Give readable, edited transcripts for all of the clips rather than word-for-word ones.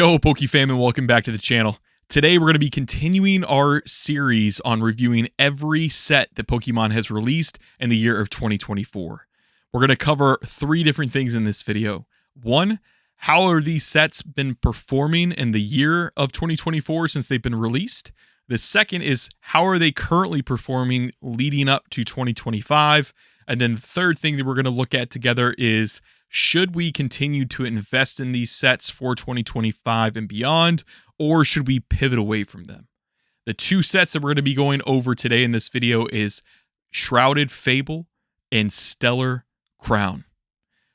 Yo, Pokefam, and welcome back to the channel. Today, we're going to be continuing our series on reviewing every set that Pokemon has released in the year of 2024. We're going to cover three different things in this video. One, how are these sets been performing in the year of 2024 since they've been released? The second is, how are they currently performing leading up to 2025? And then the third thing that we're going to look at together is, should we continue to invest in these sets for 2025 and beyond, or should we pivot away from them? The two sets that we're going to be going over today in this video is Shrouded Fable and Stellar Crown.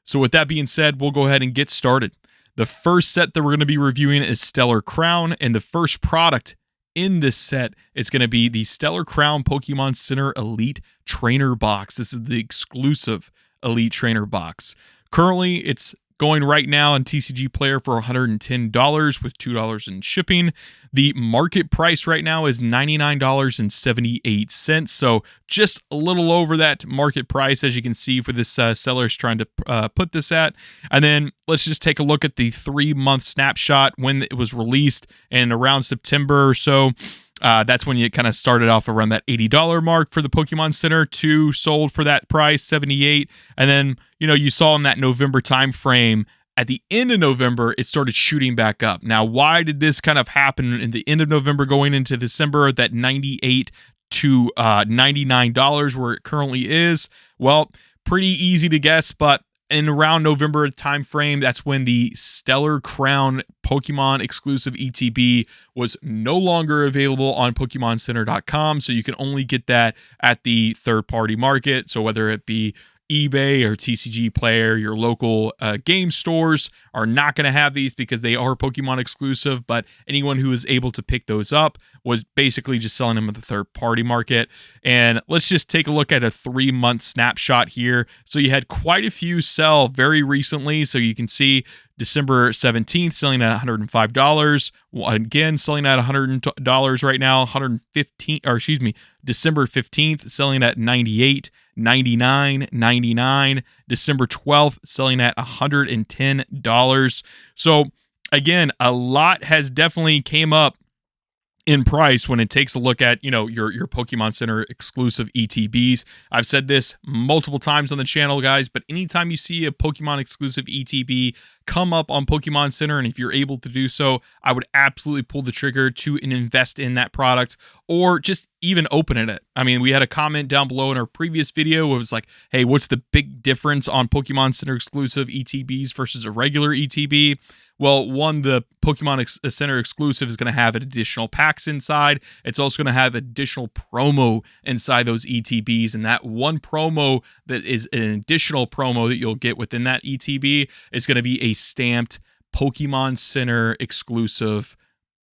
So with that being said, we'll go ahead and get started. The first set that we're going to be reviewing is Stellar Crown, and the first product in this set is going to be the Stellar Crown Pokemon Center Elite Trainer Box. This is the exclusive Elite Trainer Box. Currently, it's going right now on TCG Player for $110 with $2 in shipping. The market price right now is $99.78, so just a little over that market price, as you can see, for this seller is trying to put this at. And then let's just take a look at the 3-month snapshot when it was released, and around September or so. That's when you kind of started off around that $80 mark for the Pokemon Center. 2 sold for that price, $78. And then, you saw in that November time frame, at the end of November, it started shooting back up. Now, why did this kind of happen in the end of November going into December, that $98 to $99 where it currently is? Well, pretty easy to guess, but in around November time frame, that's when the Stellar Crown Pokemon exclusive ETB was no longer available on PokemonCenter.com, so you can only get that at the third-party market. So whether it be eBay or TCG Player, your local game stores are not going to have these because they are Pokemon exclusive, but anyone who was able to pick those up was basically just selling them at the third-party market. And let's just take a look at a 3-month snapshot here. So you had quite a few sell very recently, so you can see December 17th selling at $105. Again, selling at $100 right now. December 15th selling at $98, $99, $99. December 12th selling at $110. So again, a lot has definitely came up in price when it takes a look at, your Pokemon Center exclusive ETBs. I've said this multiple times on the channel, guys, but anytime you see a Pokemon exclusive ETB come up on Pokemon Center, and if you're able to do so, I would absolutely pull the trigger to invest in that product, or just even open it. I mean, we had a comment down below in our previous video where it was like, hey, what's the big difference on Pokemon Center exclusive ETBs versus a regular ETB? Well, one, the Pokemon Center exclusive is going to have additional packs inside. It's also going to have additional promo inside those ETBs. And that one promo that is an additional promo that you'll get within that ETB is going to be a stamped Pokemon Center exclusive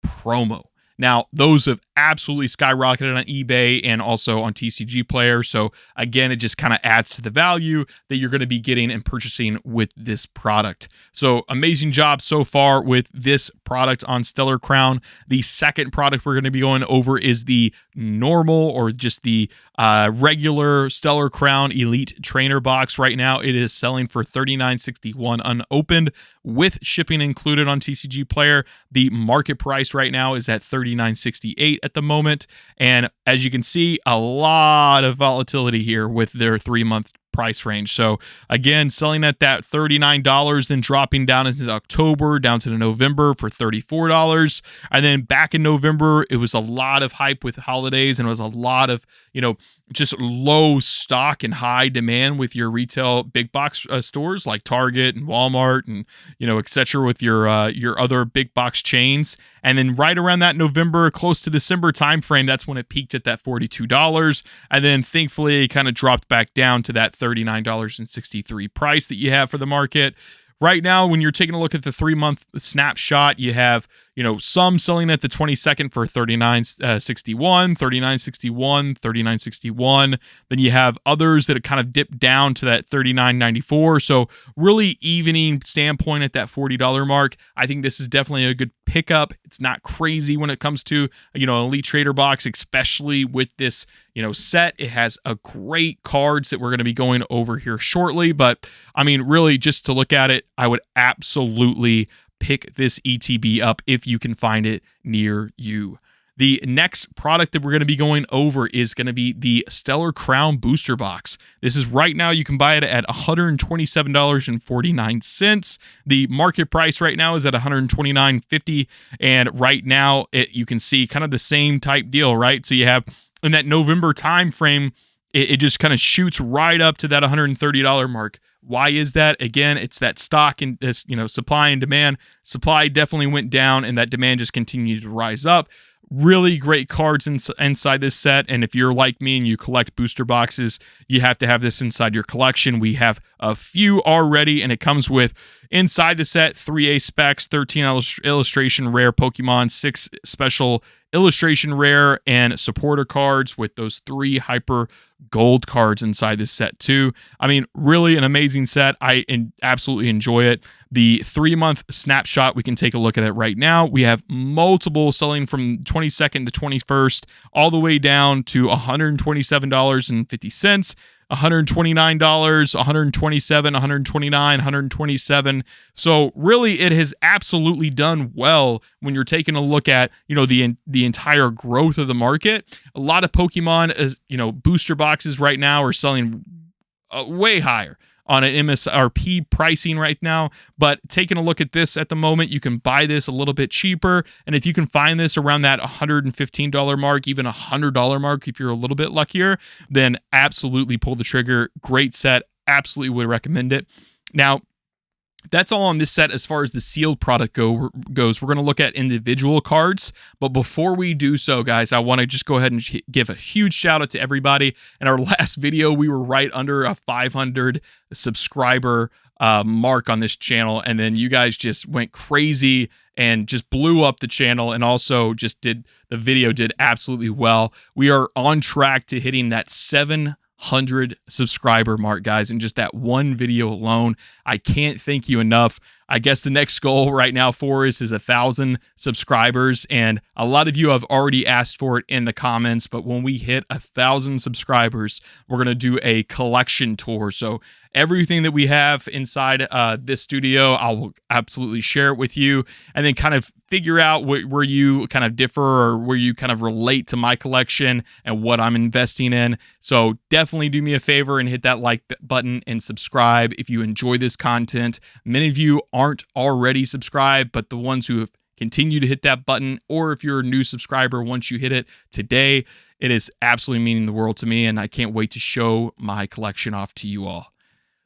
promo. Now, those have absolutely skyrocketed on eBay and also on TCG Player. So again, it just kind of adds to the value that you're going to be getting and purchasing with this product. So amazing job so far with this product on Stellar Crown. The second product we're going to be going over is the normal, or just the regular Stellar Crown Elite Trainer Box. Right now, it is selling for $39.61 unopened with shipping included on TCG Player. The market price right now is at $39.68 at the moment. And as you can see, a lot of volatility here with their 3-month price range. So again, selling at that $39, then dropping down into October, down to November for $34. And then back in November, it was a lot of hype with holidays, and it was a lot of, just low stock and high demand with your retail big box stores like Target and Walmart and, etc. with your other big box chains. And then right around that November, close to December timeframe, that's when it peaked at that $42. And then thankfully, it kind of dropped back down to that $39.63 price that you have for the market. Right now, when you're taking a look at the 3-month snapshot, you have, some selling at the 22nd for $39.61, $39.61, $39.61. Then you have others that have kind of dipped down to that $39.94. So really evening standpoint at that $40 mark. I think this is definitely a good pickup. It's not crazy when it comes to, Elite Trader Box, especially with this, set. It has a great cards that we're going to be going over here shortly. But I mean, really, just to look at it, I would absolutely pick this ETB up if you can find it near you. The next product that we're going to be going over is going to be the Stellar Crown Booster Box. This is right now, you can buy it at $127.49. The market price right now is at $129.50. And right now, you can see kind of the same type deal, right? So you have in that November time frame, it just kind of shoots right up to that $130 mark. Why is that? Again, it's that stock and this, supply and demand. Supply definitely went down and that demand just continues to rise up. Really great cards inside this set, and if you're like me and you collect booster boxes, you have to have this inside your collection. We have a few already, and it comes with, inside the set, 3A specs, 13 illustration rare Pokemon, 6 special illustration rare and supporter cards with those 3 hyper gold cards inside this set too. I mean, really an amazing set. I absolutely enjoy it. The 3-month snapshot, we can take a look at it right now. We have multiple selling from 22nd to 21st, all the way down to $127.50. $129, $127, $129, $127. So really, it has absolutely done well when you're taking a look at, the entire growth of the market. A lot of Pokemon, booster boxes right now are selling way higher on an MSRP pricing right now, but taking a look at this at the moment, you can buy this a little bit cheaper, and if you can find this around that $115 mark, even $100 mark if you're a little bit luckier, then absolutely pull the trigger. Great set, absolutely would recommend it. Now, that's all on this set as far as the sealed product goes. We're going to look at individual cards, but before we do so, guys, I want to just go ahead and give a huge shout out to everybody. In our last video, we were right under a 500 subscriber mark on this channel, and then you guys just went crazy and just blew up the channel, and also just the video did absolutely well. We are on track to hitting that 700 subscriber mark, guys, in just that one video alone. I can't thank you enough. I guess the next goal right now for us is 1,000 subscribers, and a lot of you have already asked for it in the comments, but when we hit 1,000 subscribers, we're going to do a collection tour. So everything that we have inside this studio, I will absolutely share it with you, and then kind of figure out where you kind of differ or where you kind of relate to my collection and what I'm investing in. So definitely do me a favor and hit that like button and subscribe if you enjoy this content. Many of you aren't already subscribed, but the ones who have continued to hit that button, or if you're a new subscriber, once you hit it today, it is absolutely meaning the world to me, and I can't wait to show my collection off to you all.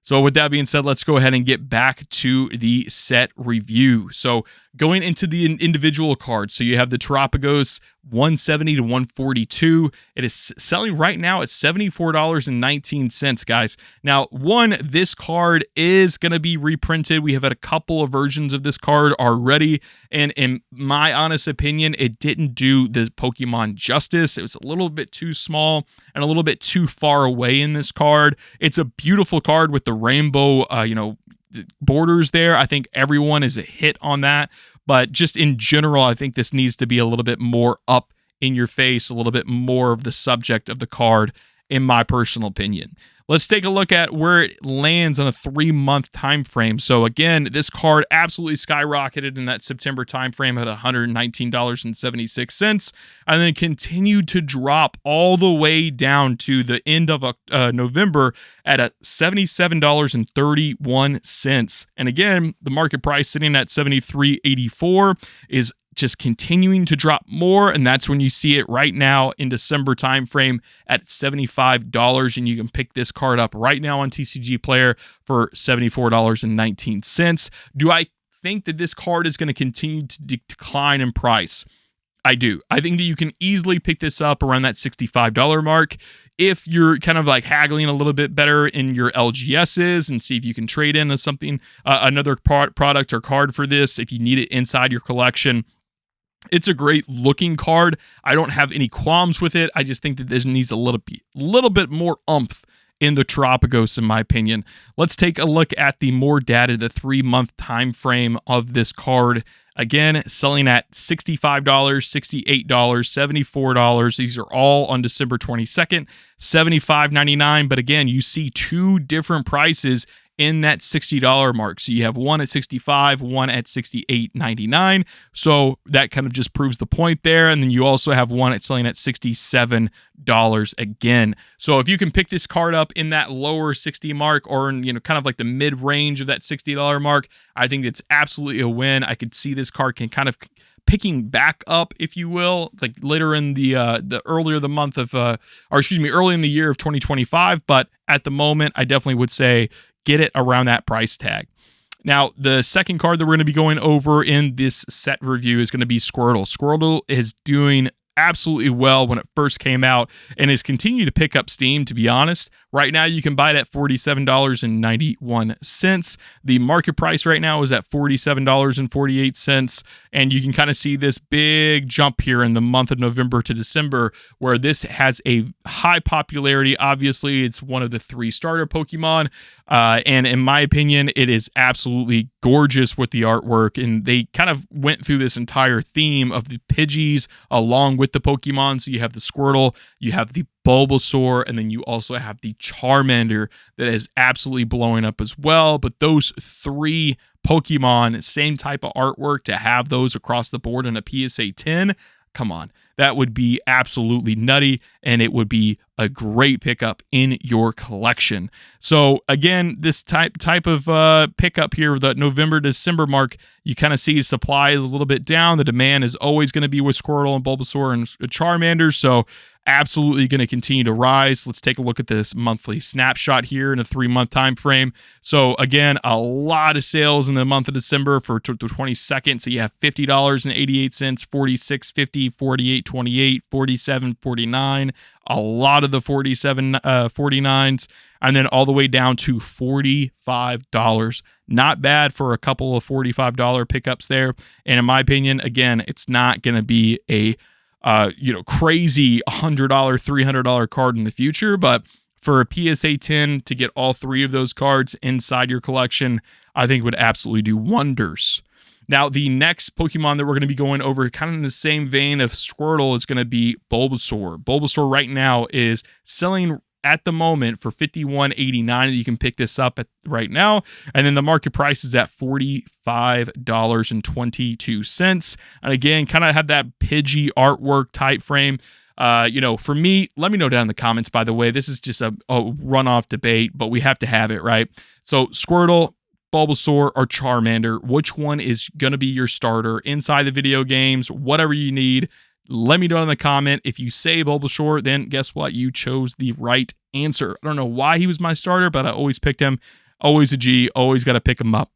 So with that being said, let's go ahead and get back to the set review. So going into the individual cards, so you have the Terapagos 170 to 142. It is selling right now at $74.19, guys. Now, this card is going to be reprinted. We have had a couple of versions of this card already, and in my honest opinion, it didn't do the Pokemon justice. It was a little bit too small and a little bit too far away in this card. It's a beautiful card with the rainbow, borders there. I think everyone is a hit on that. But just in general, I think this needs to be a little bit more up in your face, a little bit more of the subject of the card, in my personal opinion. Let's take a look at where it lands on a 3-month time frame. So again, this card absolutely skyrocketed in that September time frame at $119.76, and then continued to drop all the way down to the end of November at $77.31. And again, the market price sitting at $73.84 is just continuing to drop more, and that's when you see it right now in December timeframe at $75, and you can pick this card up right now on TCG Player for $74.19. Do I think that this card is going to continue to decline in price? I do. I think that you can easily pick this up around that $65 mark if you're kind of like haggling a little bit better in your LGSs and see if you can trade in something, another product or card for this if you need it inside your collection. It's a great looking card. I don't have any qualms with it. I just think that this needs a little bit more oomph in the Terapagos, in my opinion. Let's take a look at the more data, the 3-month time frame of this card. Again, selling at $65, $68, $74. These are all on December 22nd, $75.99. But again, you see two different prices in that $60 mark. So you have one at $65, one at $68.99. So that kind of just proves the point there. And then you also have one at selling at $67 again. So if you can pick this card up in that lower 60 mark, or in, kind of like the mid range of that $60 mark, I think it's absolutely a win. I could see this card can kind of picking back up, if you will, like later in the earlier the month of early in the year of 2025. But at the moment, I definitely would say get it around that price tag. Now, the second card that we're going to be going over in this set review is going to be Squirtle. Squirtle is doing absolutely well when it first came out and has continued to pick up steam, to be honest. Right now, you can buy it at $47.91. The market price right now is at $47.48, and you can kind of see this big jump here in the month of November to December, where this has a high popularity. Obviously, it's one of the 3 starter Pokemon, and in my opinion, it is absolutely gorgeous with the artwork, and they kind of went through this entire theme of the Pidgeys along with the Pokemon. So you have the Squirtle, you have the Bulbasaur, and then you also have the Charmander that is absolutely blowing up as well. But those 3 Pokemon, same type of artwork, to have those across the board in a PSA 10, come on. That would be absolutely nutty, and it would be a great pickup in your collection. So again, this type of pickup here, the November-December mark, you kind of see supply is a little bit down. The demand is always going to be with Squirtle and Bulbasaur and Charmander, so absolutely going to continue to rise. Let's take a look at this monthly snapshot here in a 3-month time frame. So again, a lot of sales in the month of December for the 22nd. So you have $50.88, $46.50, $48.28, $47.49, a lot of the $47.49s, and then all the way down to $45. Not bad for a couple of $45 pickups there. And in my opinion, again, it's not going to be a crazy $100, $300 card in the future, but for a PSA 10 to get all 3 of those cards inside your collection, I think would absolutely do wonders. Now, the next Pokemon that we're going to be going over, kind of in the same vein of Squirtle, is going to be Bulbasaur. Bulbasaur right now is selling at the moment for $51.89. You can pick this up right now. And then the market price is at $45.22. And again, kind of have that Pidgey artwork type frame. For me, let me know down in the comments, by the way. This is just a runoff debate, but we have to have it, right? So Squirtle, Bulbasaur, or Charmander, which one is going to be your starter inside the video games, whatever you need? Let me know in the comment. If you say Bulbasaur, then guess what? You chose the right answer. I don't know why he was my starter, but I always picked him. Always a G. Always got to pick him up.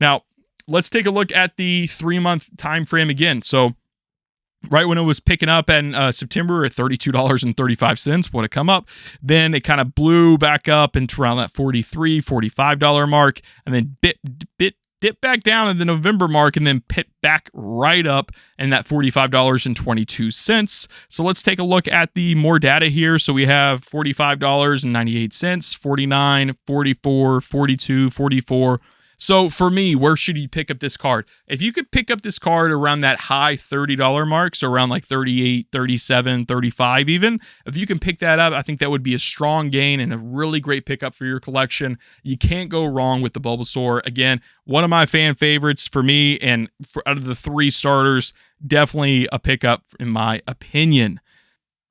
Now, let's take a look at the 3-month time frame again. So right when it was picking up in September at $32.35, would it come up? Then it kind of blew back up into around that $43, $45 mark, and then dipped back down in the November mark, and then pit back right up in that $45.22. So let's take a look at the more data here. So we have $45.98, $49, $44, $42, $44. So for me, where should you pick up this card? If you could pick up this card around that high $30 mark, so around like 38, 37, 35 even, if you can pick that up, I think that would be a strong gain and a really great pickup for your collection. You can't go wrong with the Bulbasaur. Again, one of my fan favorites for me, and out of the 3 starters, definitely a pickup in my opinion.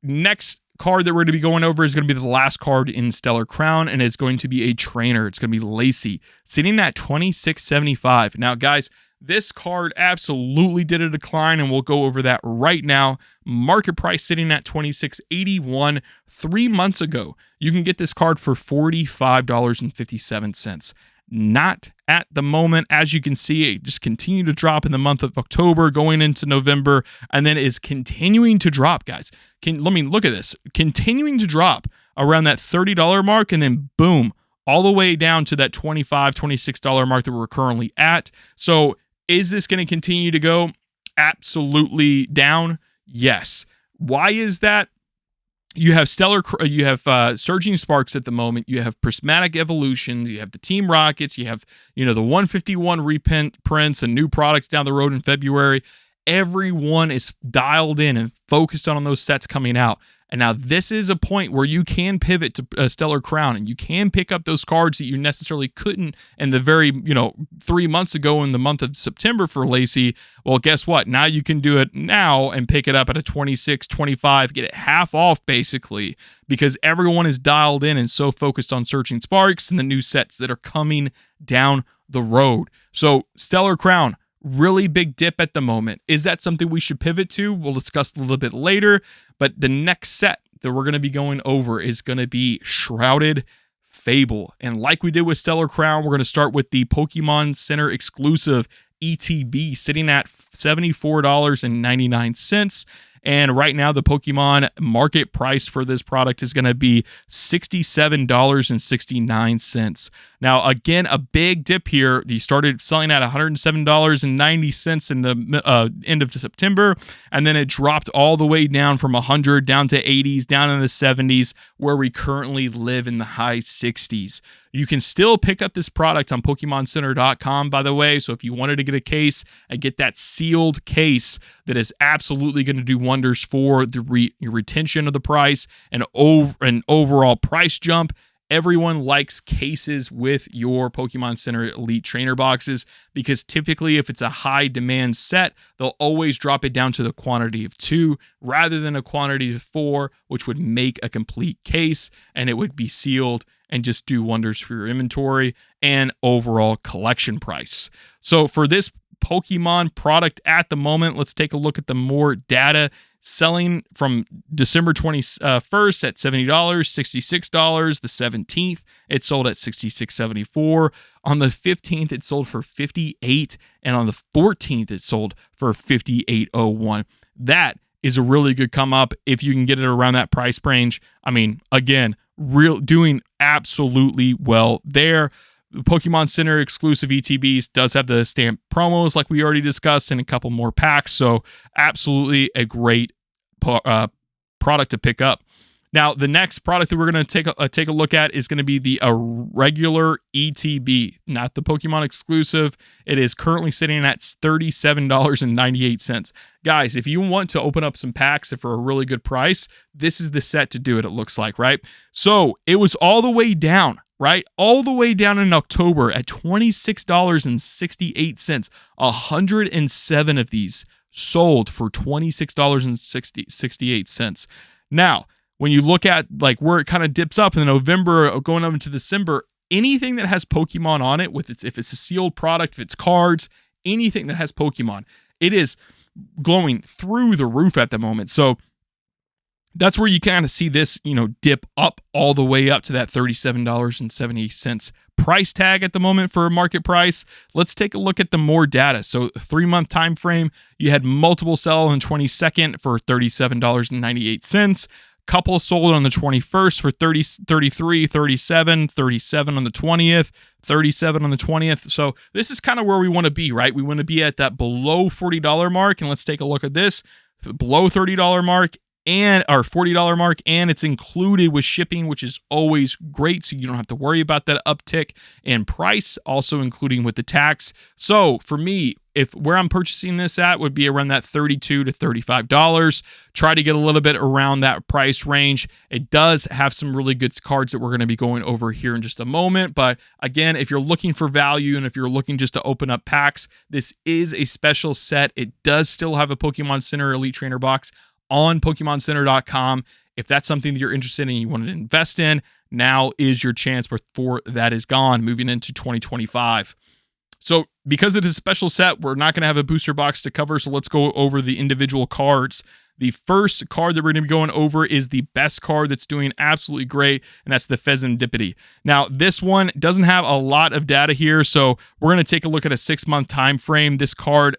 Next card that we're going to be going over is going to be the last card in Stellar Crown, and it's going to be a trainer. It's going to be Lacey, sitting at $26.75. Now, guys, this card absolutely did a decline, and we'll go over that right now. Market price sitting at $26.81. 3 months ago, you can get this card for $45.57. Not at the moment. As you can see, it just continued to drop in the month of October, going into November, and then is continuing to drop, guys. Let me look at this. Continuing to drop around that $30 mark, and then boom, all the way down to that $25, $26 mark that we're currently at. So is this going to continue to go absolutely down? Yes. Why is that? You have Surging Sparks at the moment. You have Prismatic Evolutions. You have the Team Rockets. You have, the 151 reprints and new products down the road in February. Everyone is dialed in and focused on those sets coming out. And now this is a point where you can pivot to Stellar Crown, and you can pick up those cards that you necessarily couldn't in the very, 3 months ago in the month of September for Lacey. Well, guess what? Now you can do it now and pick it up at a 26, 25, get it half off basically, because everyone is dialed in and so focused on searching sparks and the new sets that are coming down the road. So Stellar Crown, really big dip at the moment. Is that something we should pivot to? We'll discuss a little bit later, but the next set that we're going to be going over is going to be Shrouded Fable. And like we did with Stellar Crown, we're going to start with the Pokemon Center exclusive ETB sitting at $74.99. And right now, the Pokemon market price for this product is going to be $67.69. Now, again, a big dip here. They started selling at $107.90 in the end of September, and then it dropped all the way down from 100 down to 80s, down in the 70s, where we currently live in the high 60s. You can still pick up this product on PokemonCenter.com, by the way. So if you wanted to get a case and get that sealed case that is absolutely going to do wonders for the retention of the price and an overall price jump. Everyone likes cases with your Pokemon Center Elite Trainer boxes because typically if it's a high demand set, they'll always drop it down to the quantity of 2 rather than a quantity of 4, which would make a complete case and it would be sealed and just do wonders for your inventory and overall collection price. So for this Pokemon product at the moment, let's take a look at the more data. Selling from December 21st at $70, $66. The 17th, it sold at $66.74. On the 15th, it sold for $58. And on the 14th, it sold for $58.01. That is a really good come up if you can get it around that price range. I mean, again, doing absolutely well there. The Pokemon Center exclusive ETBs does have the stamp promos like we already discussed and a couple more packs. So absolutely a great product to pick up. Now, the next product that we're going to take a look at is going to be the regular ETB, not the Pokemon exclusive. It is currently sitting at $37.98. Guys, if you want to open up some packs for a really good price, this is the set to do it, it looks like, right? So it was all the way down. Right? All the way down in October at $26.68. 107 of these sold for $26.68. Now, when you look at like where it kind of dips up in November going up into December, anything that has Pokemon on it, if it's a sealed product, if it's cards, anything that has Pokemon, it is glowing through the roof at the moment. So that's where you kind of see this, dip up all the way up to that $37.70 price tag at the moment for a market price. Let's take a look at the more data. So 3-month time frame, you had multiple sell on the 22nd for $37.98. Couple sold on the 21st for 33, 37, 37 on the 20th, 37 on the 20th. So this is kind of where we want to be, right? We want to be at that below $40 mark. And let's take a look at this. Below $30 mark and our $40 mark, and it's included with shipping, which is always great, so you don't have to worry about that uptick in price, also including with the tax. So for me, if where I'm purchasing this at would be around that $32 to $35. Try to get a little bit around that price range. It does have some really good cards that we're going to be going over here in just a moment. But again, if you're looking for value and if you're looking just to open up packs, this is a special set. It does still have a Pokemon Center Elite Trainer box on PokemonCenter.com. If that's something that you're interested in and you want to invest in, now is your chance before that is gone, moving into 2025. So because it is a special set, we're not going to have a booster box to cover, so let's go over the individual cards. The first card that we're going to be going over is the best card that's doing absolutely great, and that's the Pheasantipity. Now, this one doesn't have a lot of data here, so we're going to take a look at a 6-month time frame. This card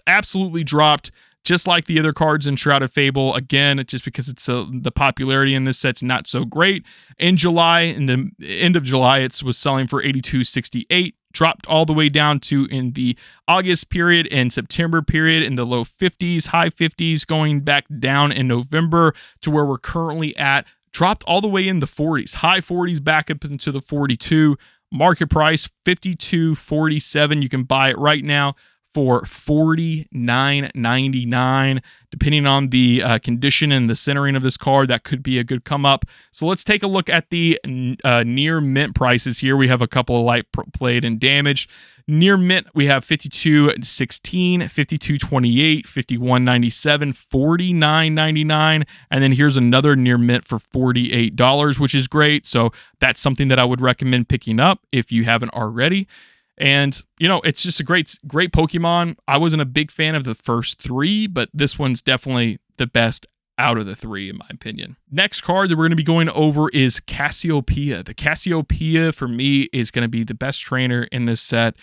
absolutely dropped, just like the other cards in Shrouded Fable. Again, just because it's the popularity in this set's not so great. In July, in the end of July, it was selling for $82.68. Dropped all the way down to in the August period and September period in the low 50s, high 50s, going back down in November to where we're currently at. Dropped all the way in the 40s, high 40s back up into the 42. Market price $52.47. You can buy it right now for $49.99. Depending on the condition and the centering of this card, that could be a good come up. So let's take a look at the near mint prices here. We have a couple of light played and damaged. Near mint, we have 52.16, 52.28, 51.97, 49.99, and then here's another near mint for $48, which is great. So that's something that I would recommend picking up if you haven't already. And, you know, it's just a great Pokemon. I wasn't a big fan of the first three, but this one's definitely the best out of the three, in my opinion. Next card that we're going to be going over is Cassiopeia. The Cassiopeia, for me, is going to be the best trainer in this set.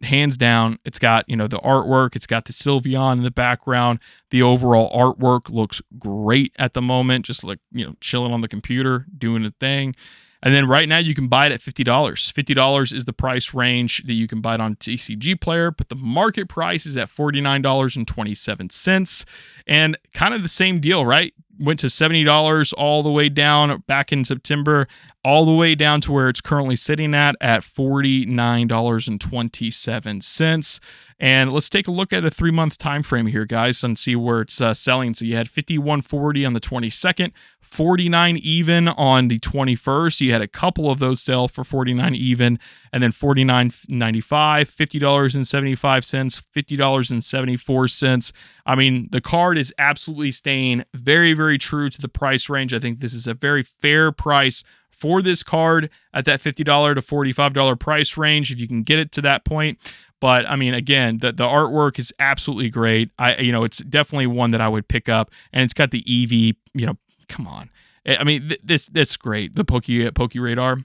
Hands down. It's got, you know, the artwork. It's got the Sylveon in the background. The overall artwork looks great at the moment. Just like, you know, chilling on the computer, doing a thing. And then right now you can buy it at $50. $50 is the price range that you can buy it on TCG Player, but the market price is at $49.27. And kind of the same deal, right? Went to $70 all the way down back in September, all the way down to where it's currently sitting at $49.27. And let's take a look at a 3-month time frame here, guys, and see where it's selling. So you had 51.40 on the 22nd, 49 even on the 21st. You had a couple of those sell for 49 even, and then 49.95, $50.75, $50.74. I mean, the card is absolutely staying very, very true to the price range. I think this is a very fair price for this card at that $50 to $45 price range, if you can get it to that point. But I mean, again, the artwork is absolutely great. It's definitely one that I would pick up, and it's got the EV. You know, come on. I mean, this great. The Poke Radar.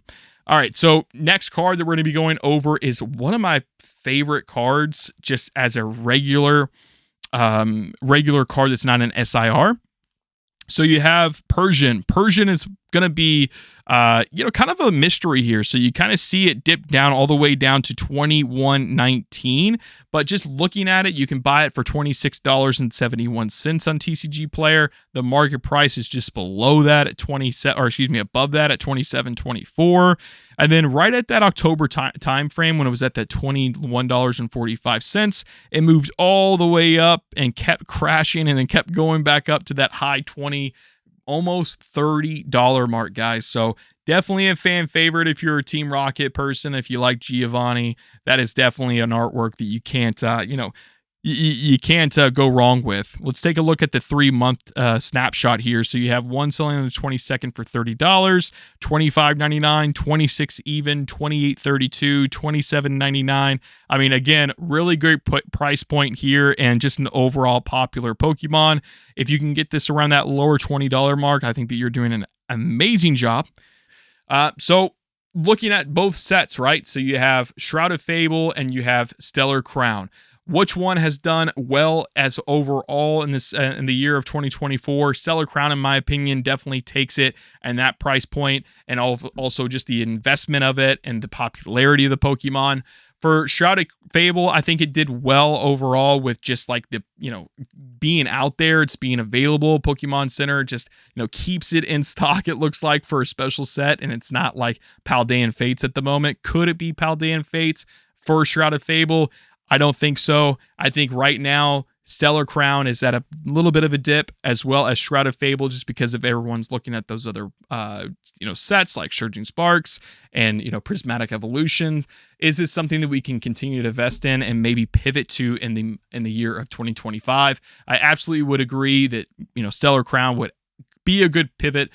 All right, so next card that we're going to be going over is one of my favorite cards, just as a regular card that's not an SIR. So you have Persian. Persian is going to be, kind of a mystery here. So you kind of see it dip down all the way down to $21.19. But just looking at it, you can buy it for $26.71 on TCG Player. The market price is just below that at above that at $27.24. And then right at that October time frame, when it was at that $21.45, it moved all the way up and kept crashing, and then kept going back up to that high $20, almost $30 mark, guys. So definitely a fan favorite if you're a Team Rocket person. If you like Giovanni, that is definitely an artwork that you can't, you can't go wrong with. Let's take a look at the 3-month snapshot here. So you have one selling on the 22nd for $30, $25.99, 26 even, $28.32, $27.99. I mean, again, really great price point here, and just an overall popular Pokemon. If you can get this around that lower $20 mark, I think that you're doing an amazing job. So looking at both sets, right? So you have Shrouded Fable and you have Stellar Crown. Which one has done well as overall in this in the year of 2024? Stellar Crown, in my opinion, definitely takes it, and that price point, and also just the investment of it and the popularity of the Pokemon. For Shrouded Fable, I think it did well overall with just like the, being out there, it's being available. Pokemon Center just, keeps it in stock, it looks like, for a special set, and it's not like Paldean Fates at the moment. Could it be Paldean Fates for Shrouded Fable? I don't think so. I think right now Stellar Crown is at a little bit of a dip, as well as Shrouded Fable, just because of everyone's looking at those other sets like Surging Sparks and Prismatic Evolutions. Is this something that we can continue to invest in and maybe pivot to in the year of 2025? I absolutely would agree that Stellar Crown would be a good pivot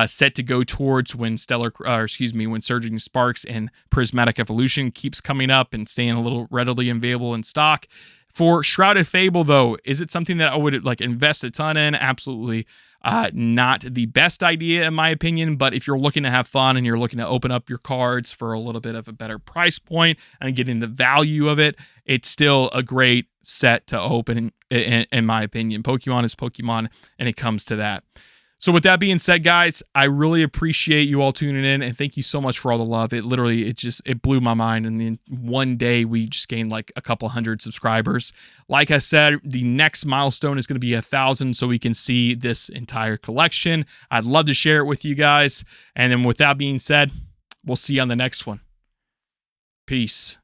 set to go towards when when Surging Sparks and Prismatic Evolution keeps coming up and staying a little readily available in stock. For Shrouded Fable, though, is it something that I would invest a ton in? Absolutely not the best idea, in my opinion. But if you're looking to have fun and you're looking to open up your cards for a little bit of a better price point and getting the value of it, it's still a great set to open, in my opinion. Pokemon is Pokemon, and it comes to that. So with that being said, guys, I really appreciate you all tuning in, and thank you so much for all the love. It literally, it blew my mind. And then one day we just gained like a couple hundred subscribers. Like I said, the next milestone is going to be 1,000, so we can see this entire collection. I'd love to share it with you guys. And then with that being said, we'll see you on the next one. Peace.